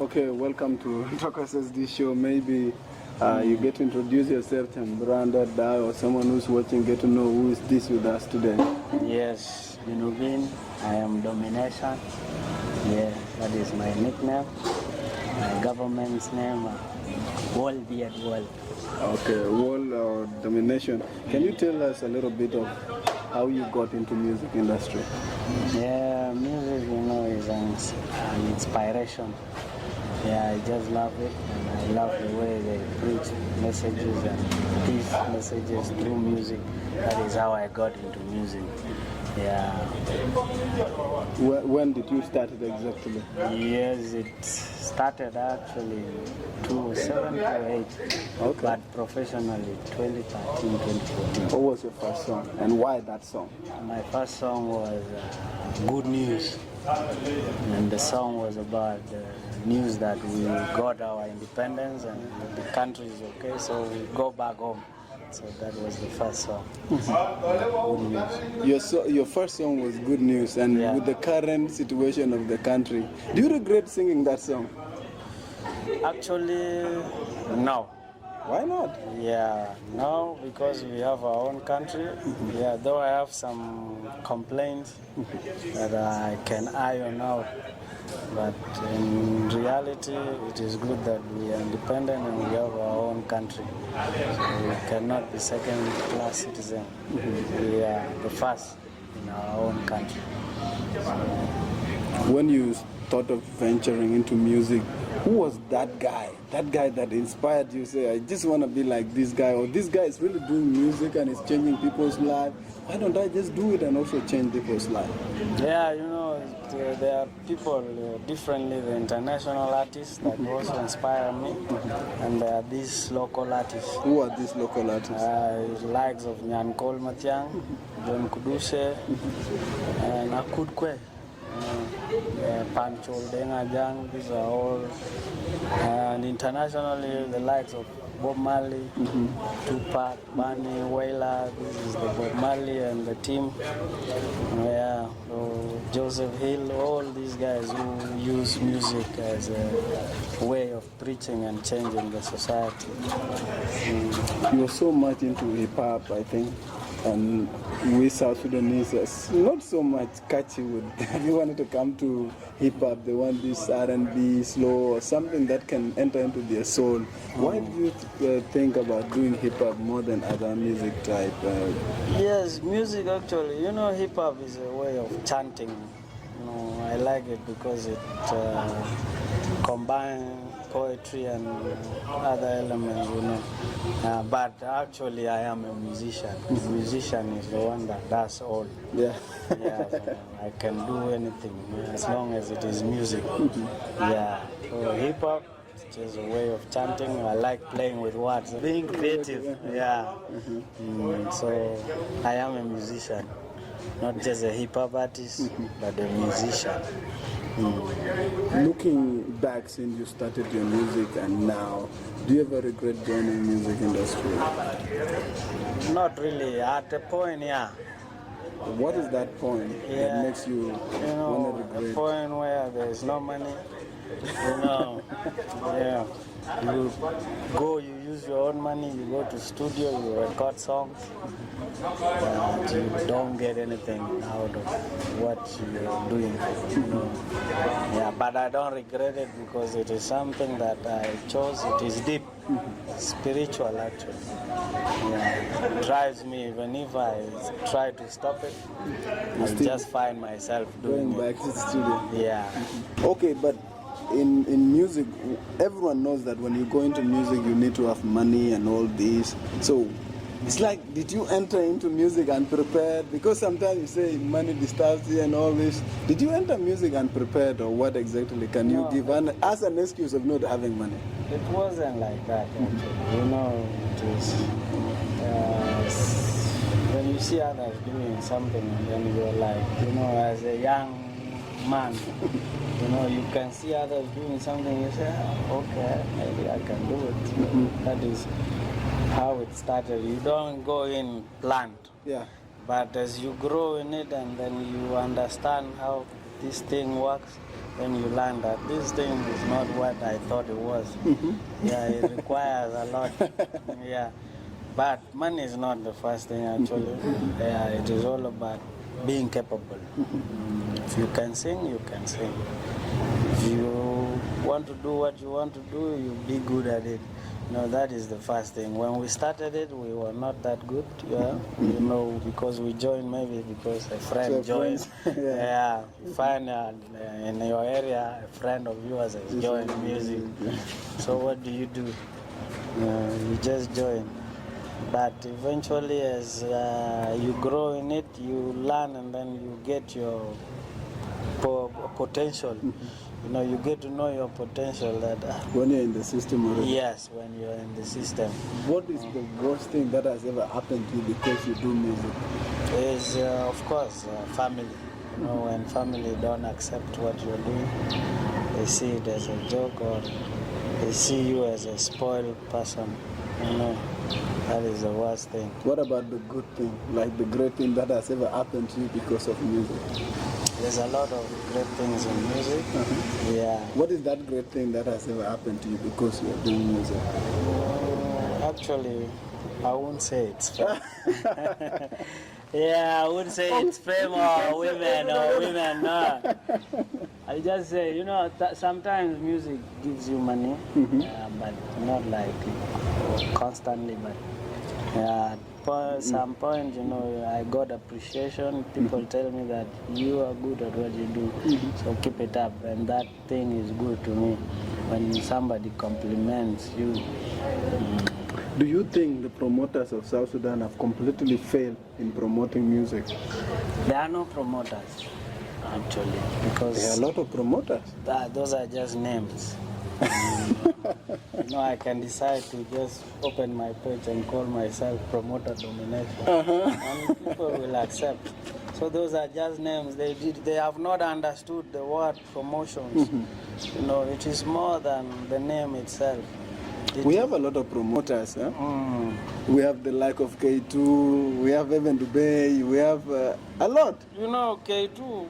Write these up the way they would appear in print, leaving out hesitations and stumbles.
Okay, welcome to Talk SSD show. Maybe you get to introduce yourself to Branda or someone who's watching, get to know who is this with us today. Yes, Binubin, I am Domination. Yeah, that is my nickname. My government's name, World Beard World. Okay, World or Domination. Can you tell us a little bit of how you got into music industry? Yeah, music, is an inspiration. Yeah, I just love it, and I love the way they preach messages and teach messages through music. That is how I got into music. Yeah. When did you start it exactly? Yes, it started actually 2007 to 8, Okay. but professionally 2013, 2014. What was your first song and why that song? My first song was Good News, and the song was about the news that we got our independence and the country is okay, so we go back home. So that was the first song. Good News. Your first song was Good News, and Yeah. with the current situation of the country, do you regret singing that song? Actually, no. Why not? Yeah, no, because we have our own country. Yeah, though I have some complaints that I can iron out. But in reality, it is good that we are independent and we have our own country. So we cannot be second-class citizens. We are the first in our own country. When you thought of venturing into music, who was that guy? That guy that inspired you, say, I just want to be like this guy, or this guy is really doing music and is changing people's lives. Why don't I just do it and also change people's lives? Yeah, there are people differently, the international artists that also inspire me, and there are these local artists. Who are these local artists? Likes of Nyan Kol Matiang, John Kuduse, and Akudkwe, Panchol Dengajang, these are all. And internationally, the likes of Bob Marley, Tupac, Bunny, Wailer, this is the Bob Marley and the team. Yeah, so Joseph Hill, all these guys who use music as a way of preaching and changing the society. You're so much into hip hop, I think, and we South Sudanese are not so much catchy with. They wanted to come to hip hop. They want this R&B, slow, or something that can enter into their soul. Why do you think about doing hip hop more than other music type? Yes, music actually. Hip hop is a way of chanting. I like it because it combines poetry and other elements, but actually I am a musician. The musician is the one that does all. Yeah. Yeah, so I can do anything as long as it is music. Yeah, so hip hop is just a way of chanting. I like playing with words, being creative. Yeah. So I am a musician, not just a hip hop artist, but a musician. Looking back since you started your music and now, do you ever regret joining music industry? Not really. At a point, yeah. What is that point that makes you want to regret? A point where there is no money. Yeah. You use your own money, you go to studio, you record songs, but you don't get anything out of what you're doing. Yeah, but I don't regret it because it is something that I chose. It is deep, spiritual actually. Yeah, it drives me. Even if I try to stop it, I just find myself doing Going back to the studio. Yeah. Okay, but in music, everyone knows that when you go into music, you need to have money and all this. So it's like, did you enter into music unprepared? Because sometimes you say money disturbs you and all this. Did you enter music unprepared, or what exactly can you give as an excuse of not having money? It wasn't like that actually. It is when you see others doing something and then you're like, as a young man, you can see others doing something, you say, okay, maybe I can do it. That is how it started. You don't go in planned. Yeah. But as you grow in it and then you understand how this thing works, then you learn that this thing is not what I thought it was. Yeah, it requires a lot. Yeah, but money is not the first thing actually. Yeah, it is all about being capable. If you can sing, you can sing. If you want to do what you want to do, you be good at it. That is the first thing. When we started it, we were not that good, because we joined, maybe because a friend joined. Yeah, you find in your area, a friend of yours has joined music. So what do? You just join. But eventually, as you grow in it, you learn, and then you get your potential. You get to know your potential. That when you're in the system already. Yes, when you're in the system. What is the worst thing that has ever happened to you because you do music? Is of course family. When family don't accept what you're doing, they see it as a joke, or they see you as a spoiled person. That is the worst thing. What about the good thing, like the great thing that has ever happened to you because of music? There's a lot of great things in music. Yeah. What is that great thing that has ever happened to you because you're doing music? Actually, I won't say it's fame. Yeah, I wouldn't say it's fame or women. No. I just say, sometimes music gives you money, but not like constantly. But at some point, I got appreciation. People tell me that you are good at what you do, so keep it up. And that thing is good to me when somebody compliments you. Do you think the promoters of South Sudan have completely failed in promoting music? There are no promoters, actually, because there are a lot of promoters. Those are just names. I can decide to just open my page and call myself Promoter Domination, and people will accept. So those are just names. They have not understood the word promotions. It is more than the name itself. We have a lot of promoters. We have the like of K2, we have Evan Dubey, we have a lot. K2.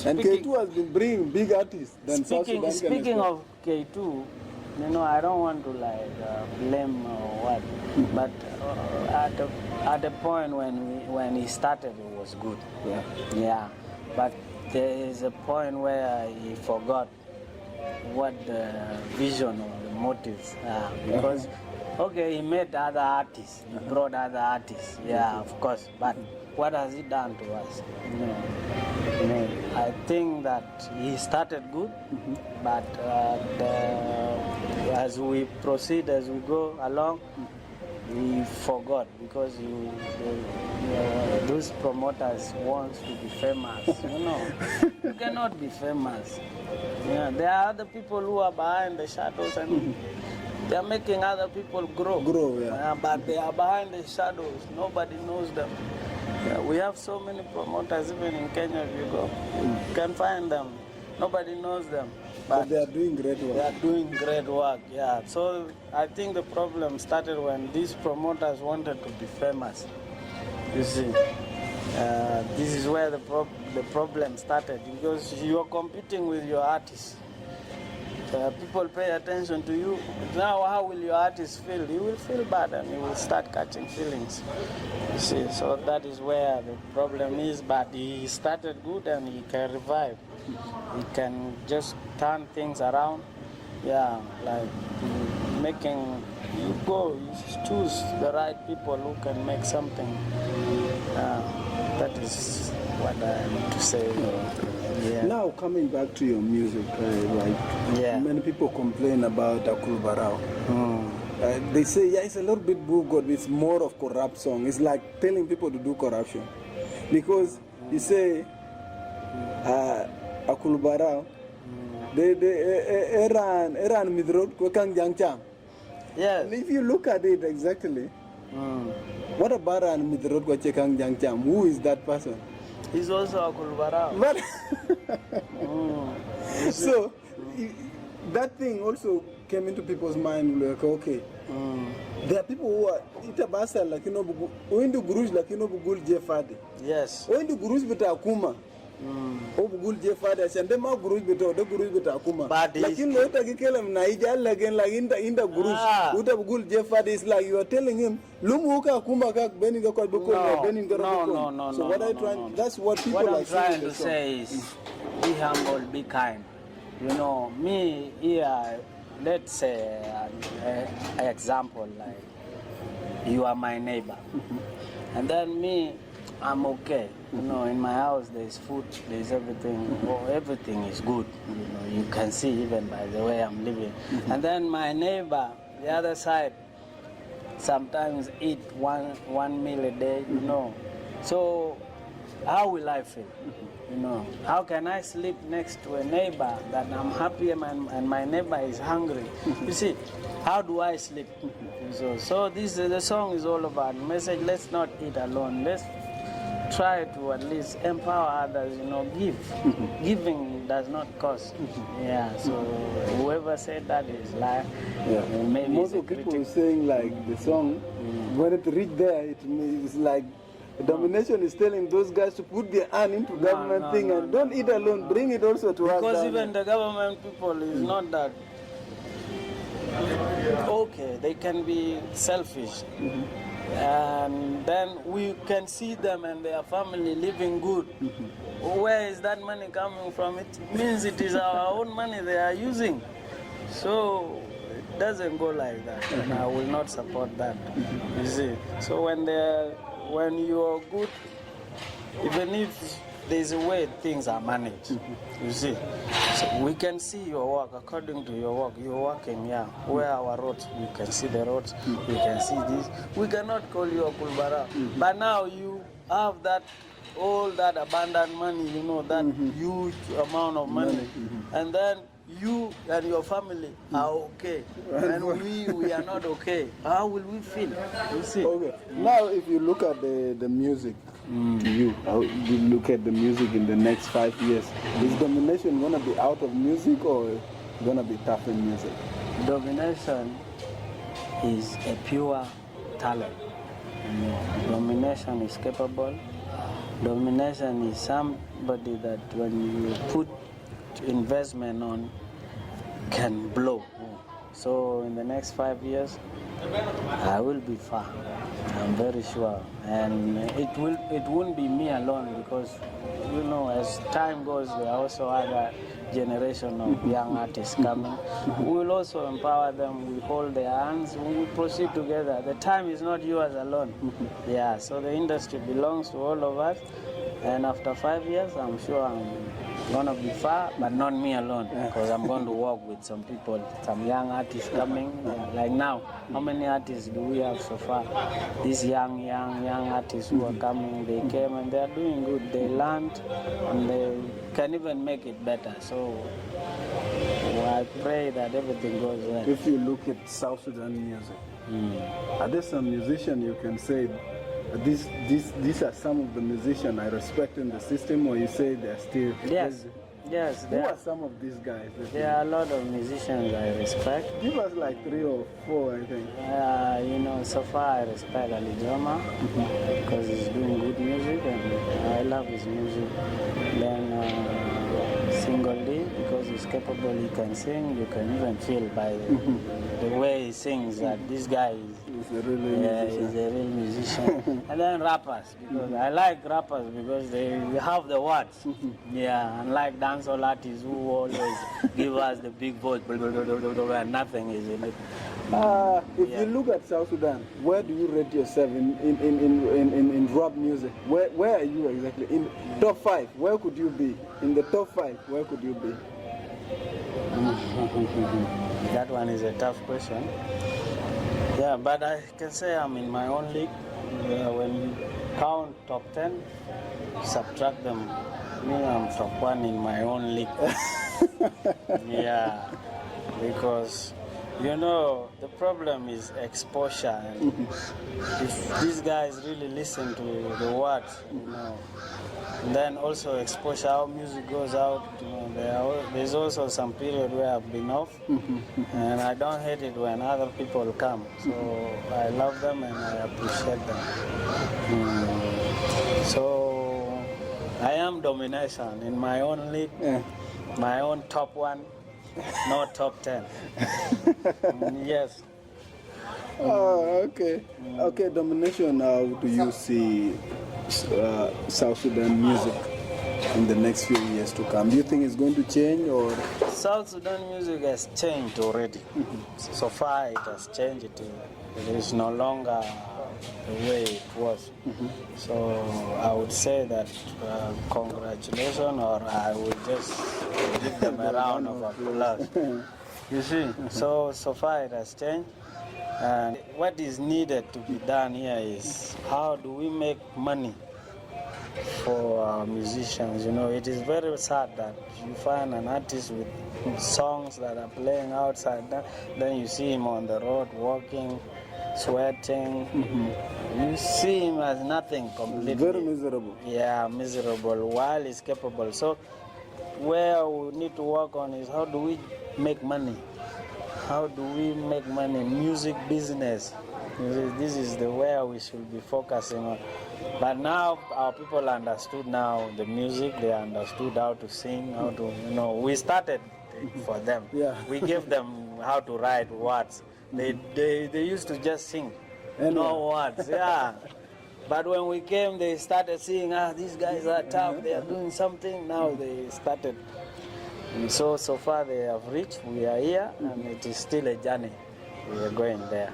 And K2 has been bringing big artists than South Sudan. Speaking of K2, I don't want to blame or what, but at the point when he started, it was good. Yeah. But there is a point where he forgot what the vision or the motives are, because he made other artists, he brought other artists, of course, but what has he done to us? I think that he started good, but as we proceed, as we go along, we forgot, because those promoters want to be famous. You cannot be famous. There are other people who are behind the shadows, and they are making other people grow. But they are behind the shadows. Nobody knows them. We have so many promoters, even in Kenya. If you go, you can find them. Nobody knows them. But they are doing great work. They are doing great work, So I think the problem started when these promoters wanted to be famous. You see, this is where the problem started, because you are competing with your artists. People pay attention to you. Now, how will your artist feel? He will feel bad, and he will start catching feelings. You see, so that is where the problem is. But he started good, and he can revive. He can just turn things around. Like making you choose the right people who can make something. That is what I want to say. Now, coming back to your music, many people complain about Akul Barao. They say, it's a little bit boogod, it's more of corrupt song. It's like telling people to do corruption. Because you say, Akul Barao, they Iran midroad kwekang jangcham. Yes. And if you look at it exactly, what about Iran midroad kwekang jangcham? Who is that person? He's also Akul Barao. So that thing also came into people's mind, like, there are people who are itabasa like bugul guruj like bugul jefadi. Yes. Guruj bita akuma. Obugul je father sende ma guruj bito de guruj bita kuma. But Lakin lo ta kikelem na ijal again like inda guruj. Uta bugul je father is like you are telling him lumuka kuma ka beni ga ko biko beni ga no. So what I trying that's what people what are I'm trying to saying. say is be humble, be kind. You know, me here, let's say an example like you are my neighbor. And then me, I'm okay. You know, in my house there's food, there's everything. Oh, everything is good. You know, you can see even by the way I'm living. And then my neighbor, the other side, sometimes eat one meal a day. You know, so how will I feel? You know, how can I sleep next to a neighbor that I'm happy and my neighbor is hungry? You see, how do I sleep? So the song is all about message. Let's not eat alone. Let's try to at least empower others. You know, give. Giving does not cost. Yeah. So whoever said that is lie. Yeah. Maybe Most of people are saying like the song when it reach there, it's like. Domination is telling those guys to put their hand into government thing and don't eat alone, bring it also to us. Because even the government people is not that okay, they can be selfish. And then we can see them and their family living good. Where is that money coming from? It means it is our own money they are using. So it doesn't go like that. And I will not support that. You see. So when you are good, even if there's a way things are managed, you see. So we can see your work according to your work. You're working, yeah. Where are our roads? We can see the roads. We can see this. We cannot call you a kulbara. But now you have that all that abundant money, you know, that huge amount of money, and then you and your family are okay, and we are not okay. How will we feel? You see. Okay. Now, if you look at the music, to you, how you look at the music in the next 5 years, is Domination gonna be out of music or gonna be tough in music? Domination is a pure talent. Domination is capable. Domination is somebody that when you put investment on can blow. So in the next 5 years, I will be far. I'm very sure, and it won't be me alone because you know as time goes, there are also other generation of young artists coming. We will also empower them. We hold their hands. We will proceed together. The time is not yours alone. Yeah. So the industry belongs to all of us, and after 5 years, I'm sure I'm gonna be far, but not me alone, because I'm going to work with some people, some young artists coming. Like now, how many artists do we have so far? These young artists who are coming, they came and they are doing good. They learned and they can even make it better. So I pray that everything goes well. If you look at South Sudan music, are there some musicians you can say these are some of the musicians I respect in the system, or you say they're still... Yes. Who are some of these guys? There are a lot of musicians I respect. Give us like 3 or 4, I think. You know, so far I respect Ali Joma because he's doing good music and I love his music. Then Single D because he's capable, he can sing. You can even feel by the way he sings that this guy He's a real musician. And then rappers, because I like rappers because they have the words. Yeah, unlike dancehall artists who always give us the big voice and nothing is in it. If you look at South Sudan, where do you rate yourself in rap music? Where are you exactly? In top 5, where could you be? In the top 5, where could you be? That one is a tough question. Yeah, but I can say I'm in my own league. When you count top 10, subtract them, me, I'm top 1 in my own league. Yeah, because you know the problem is exposure, and if these guys really listen to the words, you know, and then also exposure, how music goes out, you know, there's also some period where I've been off, and I don't hate it when other people come. So I love them and I appreciate them. So I am Domination in my own league, Yeah. my own top one, no top 10. Yes. Oh, okay. Okay, Domination, how do you see South Sudan music in the next few years to come? Do you think it's going to change or? South Sudan music has changed already. So far it has changed. It is no longer the way it was. So I would say that congratulations, or I would just give them a round of applause. You see, so far it has changed. And what is needed to be done here is how do we make money for our musicians? You know, it is very sad that you find an artist with songs that are playing outside, then you see him on the road walking, sweating. You see him as nothing completely. Very miserable. Yeah, miserable while he's capable. So where we need to work on is how do we make money? How do we make money? Music business. This is the where we should be focusing on. But now our people understood now the music. They understood how to sing, how to, you know, we started for them. Yeah. We gave them how to write words. They used to just sing, no words. Yeah. But when we came, they started seeing, these guys are tough. They are doing something. Now they started. And so far they have reached. We are here, and it is still a journey. We are going there.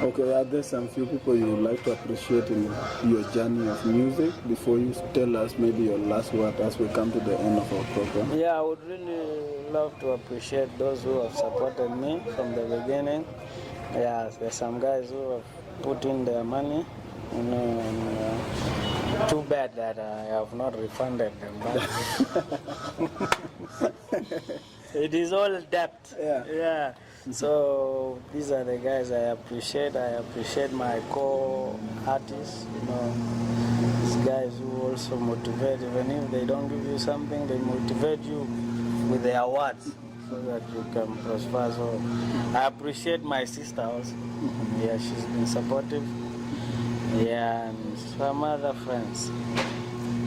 Okay, are there some few people you would like to appreciate in your journey of music before you tell us maybe your last word as we come to the end of our program? Yeah, I would really love to appreciate those who have supported me from the beginning. Yeah, there's some guys who have put in their money, you know, and, too bad that I have not refunded them back. It is all debt. Yeah. So these are the guys I appreciate. I appreciate my co-artists, you know, these guys who also motivate. Even if they don't give you something, they motivate you with their words so that you can prosper. So I appreciate my sister also. Yeah, she's been supportive. Yeah, and some other friends.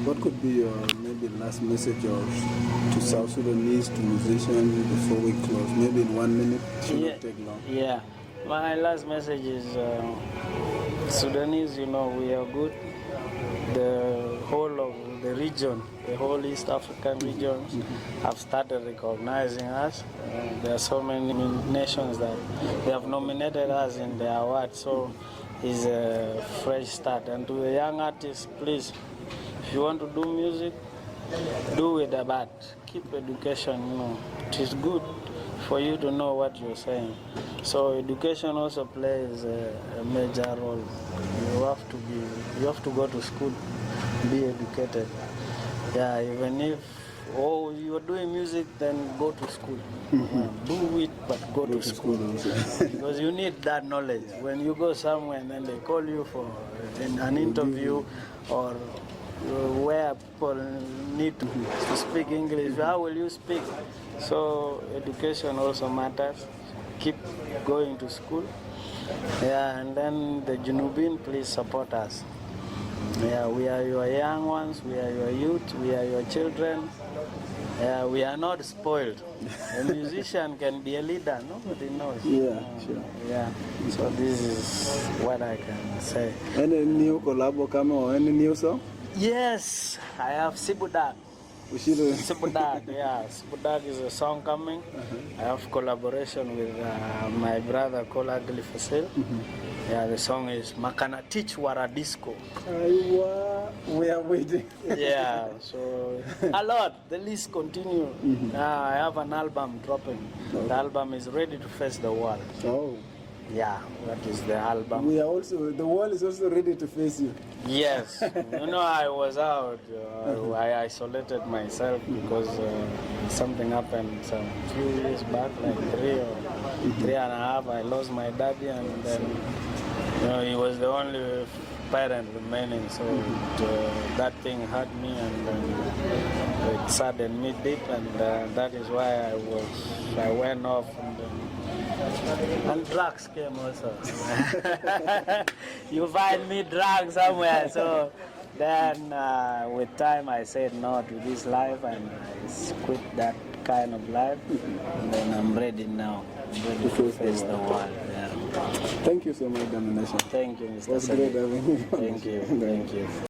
What could be your maybe last message to South Sudanese, to musicians before we close? Maybe in 1 minute, it should not take long. Yeah, my last message is Sudanese, you know, we are good. The whole of the region, the whole East African region have started recognizing us. There are so many nations that they have nominated us in their awards, so it's a fresh start. And to the young artists, please, if you want to do music, do it, but keep education, you know. It is good for you to know what you're saying. So education also plays a major role. You have to go to school, be educated. Yeah, even if you're doing music, then go to school. Do it, but go to school. Because you need that knowledge. When you go somewhere and then they call you for an interview or where people need to speak English, how will you speak? So education also matters. Keep going to school. Yeah, and then the Junubin, please support us. Yeah, we are your young ones, we are your youth, we are your children. Yeah, we are not spoiled. A musician can be a leader, nobody knows. Yeah, sure. Yeah, so this is what I can say. Any new collabo coming or any new song? Yes, I have Sibudak. Sibudak, yeah. Sibudak is a song coming. I have collaboration with my brother Kola Fasil. Yeah, the song is Makana Teach Wara Disco. We are waiting. Yeah, so a lot. The list continue. I have an album dropping. The album is ready to face the world. Oh. Yeah, that is the album. The world is also ready to face you. Yes. You know, I was out. I isolated myself because something happened some few years back, like 3 and a half. I lost my daddy, and then, you know, he was the only parent remaining. So that thing hurt me, and then it saddened me deep, and that is why I went off. And drugs came also. You find me drugs somewhere, so Then with time I said no to this life and I quit that kind of life. And then I'm ready now. I'm ready to face the world. Yeah. Thank you so much, Domination. Thank you, Mr. It was Sadiq. great having you. Thank you. Thank you.